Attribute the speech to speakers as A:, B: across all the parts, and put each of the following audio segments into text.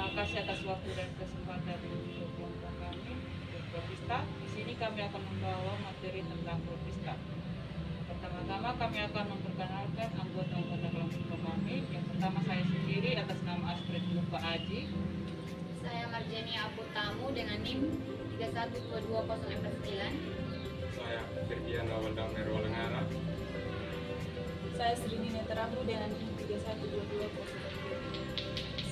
A: terima kasih atas waktu dan kesempatan untuk kelompok kami untuk protista. Di sini kami akan membawa materi tentang protista. Pertama-tama kami akan memperkenalkan anggota-anggota kelompok kami. Yang pertama saya sendiri atas nama Astrid Lupa Aji.
B: Saya Marjani Abu Tamu dengan NIM 3122049.
C: Saya Firdiana Waldam Merwalengara.
D: Saya Srini Neterabu dengan NIM 31220.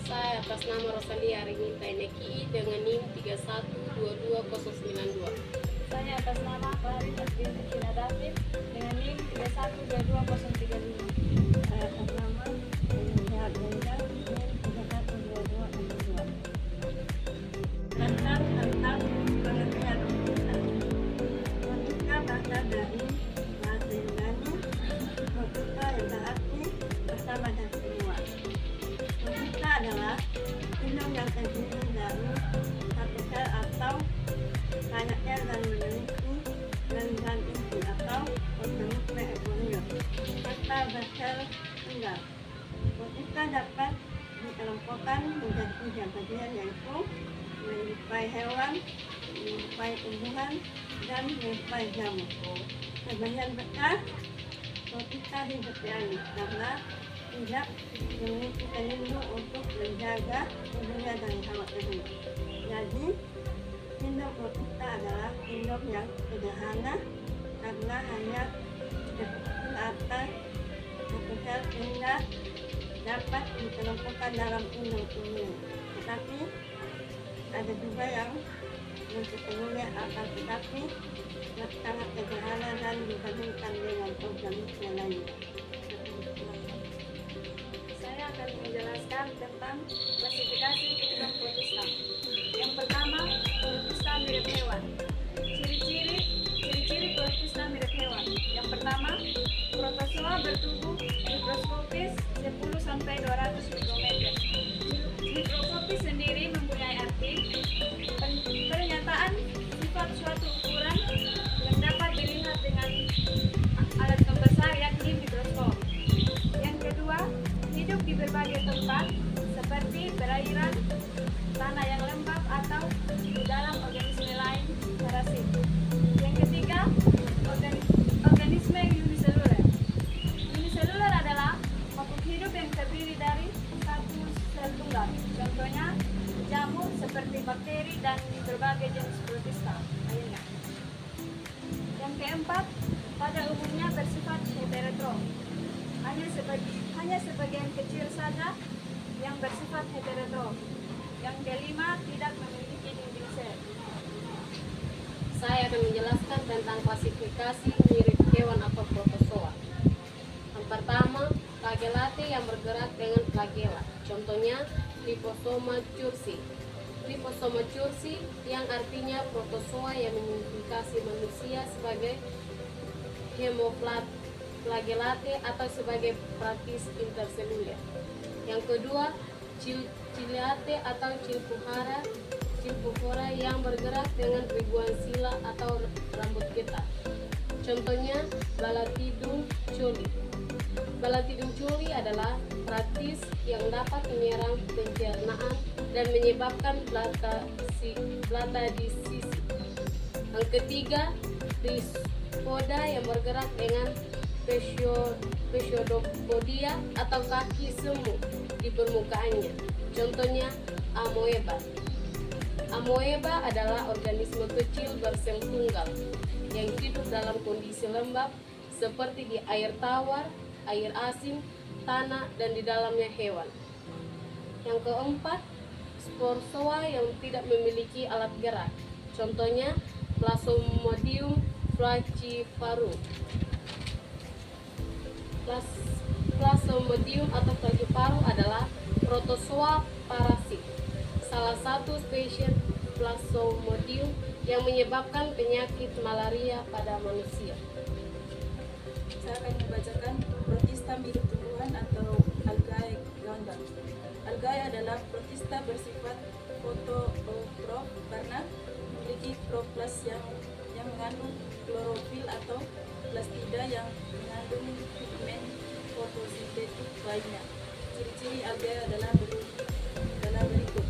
E: Saya atas nama Rosalia Aringinta Neki dengan NIM 3122092.
D: Saya atas nama Clarita Binti Cina David dengan NIM 3122035.
F: Saya atas nama Sehat Benda NIM 31222. Tentang pengertian protista. Protista berasal dari bahasa Yunani. Protista yang berarti bersama dan semua. Protista adalah gunung yang terdiri dari satu sel atau banyak sel dan memiliki jaringan inti atau organisme eukaryotik serta bersel tunggal. Protista dapat dikelompokkan menjadi 3 bagian, yaitu menyerupai hewan, menyerupai tumbuhan, dan menyerupai jamur. Sebagian besar protista hidup liar karena tidak memiliki pelindung untuk menjaga tubuhnya dari hawa tersebut. Jadi, hidup protista adalah hidup yang sederhana karena hanya kecil atas satu sel sehingga dapat dikelompokkan dalam induk-induk. Tetapi ada juga yang mempunyai akal tetapi sangat sederhana dan dibandingkan dengan organisme lainnya.
D: Saya akan menjelaskan tentang klasifikasi kehidupan protista. Yang pertama, protista mirip hewan. Ciri-ciri protista mirip hewan. Yang pertama, protozoa bertubuh mikroskopis 10-200 mikrometer. Mikroskopis sendiri mempunyai arti pernyataan sifat suatu ukuran yang dapat dilihat dengan alat pembesar yakni mikroskop. Yang kedua, hidup di berbagai tempat seperti perairan, tanah yang lembab atau di dalam organisme lain parasit. Yang ketiga, organisme uniseluler. Uniseluler adalah makhluk hidup yang terdiri dari satu sel tunggal. Contohnya jamur seperti bakteri dan berbagai jenis protista lainnya. Yang keempat, pada umumnya bersifat heterotrof. Hanya sebagian kecil saja yang bersifat heterotrof. Yang kelima, tidak memiliki dinding sel.
E: Saya akan menjelaskan tentang klasifikasi mirip hewan atau protozoa. Yang pertama, flagellate yang bergerak dengan flagella. Contohnya, Trypanosoma curci. Trypanosoma curci yang artinya protozoa yang mengidentifikasi manusia sebagai hemoflagellate atau sebagai praktis interseluler. Yang kedua, Ciliate atau Cilpuhora yang bergerak dengan ribuan sila atau rambut getah. Contohnya, Balatidum coli. Balatidum coli adalah praktis yang dapat menyerang pencernaan dan menyebabkan belata di sisi. Yang ketiga, Rhizopoda yang bergerak dengan Pseudopodia atau kaki semu di permukaannya. Contohnya, Amoeba. Amoeba adalah organisme kecil bersel tunggal yang hidup dalam kondisi lembab seperti di air tawar, air asin, tanah, dan di dalamnya hewan. Yang keempat, Sporozoa yang tidak memiliki alat gerak. Contohnya, Plasmodium falciparum. Plasmodium atau falciparum adalah protozoa parasit, salah satu spesies Plasmodium yang menyebabkan penyakit malaria pada manusia.
D: Saya akan membacakan protista mirip tumbuhan atau algae gangga. Algae adalah protista bersifat fototrof karena memiliki proplas yang mengandung klorofil atau plastida yang mengandung pigmen fotosintetik lainnya. Ciri-ciri algae adalah berikut.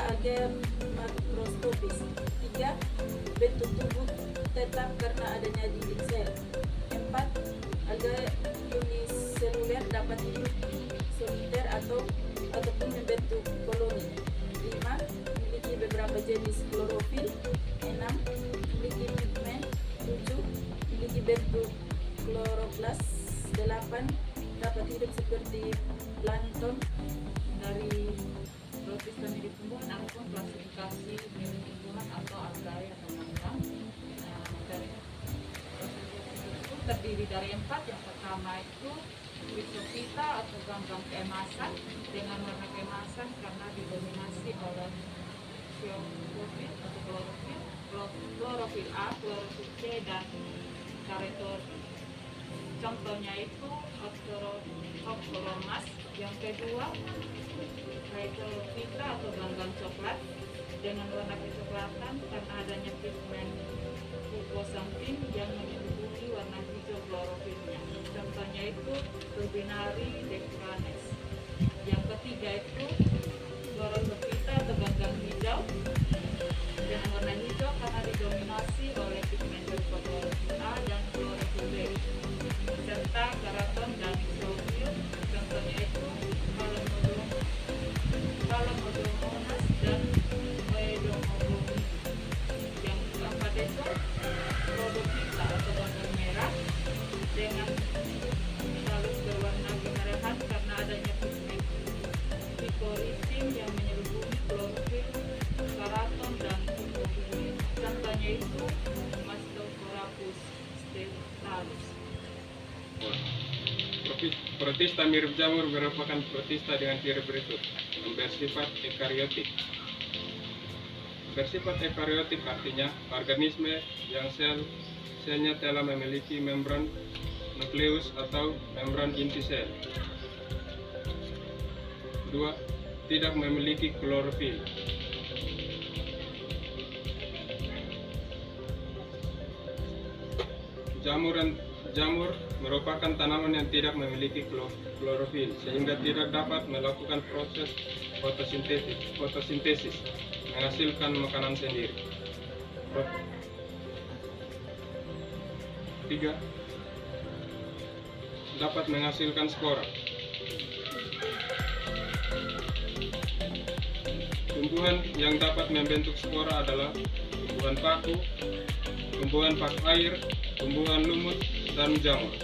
G: agar makroskopis. 3. Bentuk tubuh tetap karena adanya dinding sel. 4. Alga uniseluler dapat hidup soliter ataupun membentuk koloni. 5. Memiliki beberapa jenis klorofil. 6. Memiliki pigmen. 7. Memiliki bentuk kloroplas. 8. Dapat hidup seperti plankton.
A: Dari protista mirip tumbuhan ataupun klasifikasi mirip tumbuhan atau algae atau mangga. Dari itu terdiri dari 4. Yang pertama itu Rhizophyta atau ganggang keemasan dengan warna keemasan karena didominasi oleh klorofil atau klorofil A, klorofil C dan karetor. Contohnya itu Octoromas. Yang kedua Rhizophyta atau ganggang coklat dengan warna kecoklatan karena adanya pigmen fucoxanthin yang menyelubungi warna hijau klorofilnya. Contohnya itu Turbinari decranes. Yang ketiga itu Chlorophyta atau ganggang hijau dengan warna hijau karena didominasi oleh pigmen chlorophyll A dan chlorophyll B serta keraton dan xylofil. Contohnya itu Palamodomonas dan Oedomoblomi. Yang keempat itu Rhodophyta atau ganggang merah dengan talus berwarna kemerahan karena adanya pigmen picoritin yang menyelubungi klorofil, keraton dan fucophyllin. Contohnya itu Mastophoraphus stellatus.
C: Protista mirip jamur merupakan protista dengan ciri berikut. Bersifat ekariotik. Bersifat ekariotik artinya organisme yang selnya telah memiliki membran nukleus atau membran inti sel. 2. Tidak memiliki klorofil. Jamur merupakan tanaman yang tidak memiliki klorofil sehingga tidak dapat melakukan proses fotosintesis menghasilkan makanan sendiri. 3. Dapat menghasilkan spora. Tumbuhan yang dapat membentuk spora adalah tumbuhan paku, tumbuhan pak air, tumbuhan lumut, dan jamur.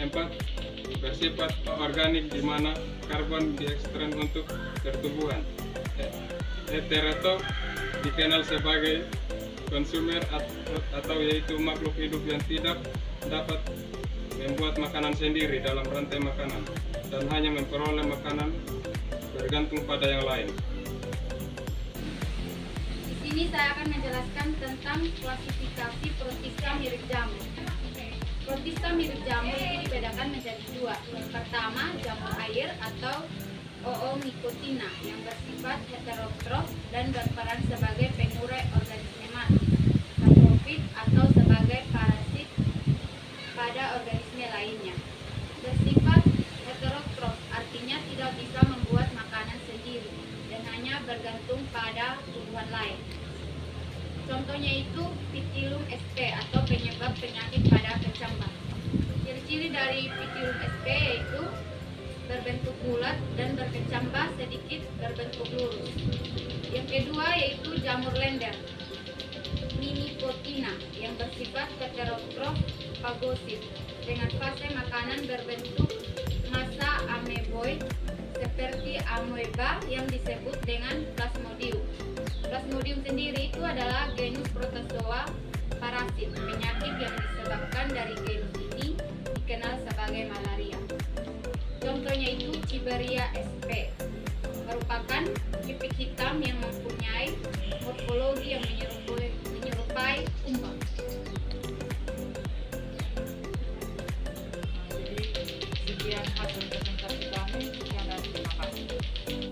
C: 4. Bersifat organik di mana karbon diekstrak untuk pertumbuhan. Heterotok dikenal sebagai konsumer atau yaitu makhluk hidup yang tidak dapat membuat makanan sendiri dalam rantai makanan dan hanya memperoleh makanan bergantung pada yang lain.
B: Di sini saya akan menjelaskan tentang klasifikasi protista mirip jamur. Protista mirip jamur itu dibedakan menjadi 2. Yang pertama, jamur air atau Oomycotina yang bersifat heterotrof dan berperan sebagai pengurai organisme mati, saprofit atau sebagai parasit pada organisme lainnya. Bersifat heterotrof artinya tidak bisa membuat makanan sendiri dan hanya bergantung pada tumbuhan lain. Contohnya itu Pitillum sp atau penyebab penyakit pada kecambah. Ciri-ciri dari Pitillum sp yaitu berbentuk bulat dan berkecambah sedikit berbentuk lurus. Yang kedua yaitu jamur lender Minicotina yang bersifat heterotrof fagosit dengan fase makanan berbentuk massa ameboid seperti amoeba yang disebut dengan Plasmodium. Plasmodium sendiri itu adalah genus protozoa parasit. Penyakit yang disebabkan dari genus ini dikenal sebagai malaria. Contohnya itu Ciberia sp